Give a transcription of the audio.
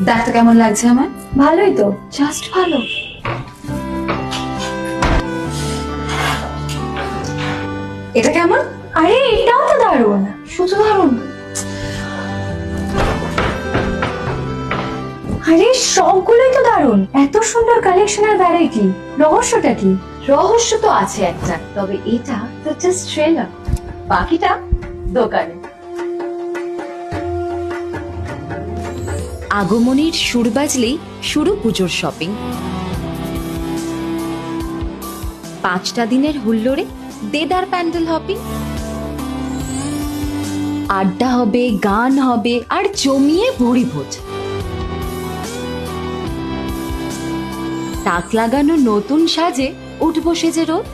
দেখতে কেমন লাগছে আমার? ভালোই তো। জাস্ট ভালো। এটা কেমন? আরে এটাও তো দারুণ। শুধু দারুণ। আরে সবগুলোই তো দারুণ, এত সুন্দর কালেকশন আর ভ্যারাইটি, রহস্যটা কি? রহস্য তো আছে একটা, তবে এটা তো জাস্ট ট্রেলার, বাকিটা দোকানে। আগমনীর সুর বাজলেই শুরু পুজোর শপিং। 5টা দিনের হুল্লোড়ে দেদার প্যান্ডেল হপিং। আড্ডা হবে, গান হবে আর জমিয়ে ভোজ। তাক লাগানো নতুন সাজে উঠবো সেজে রোদ।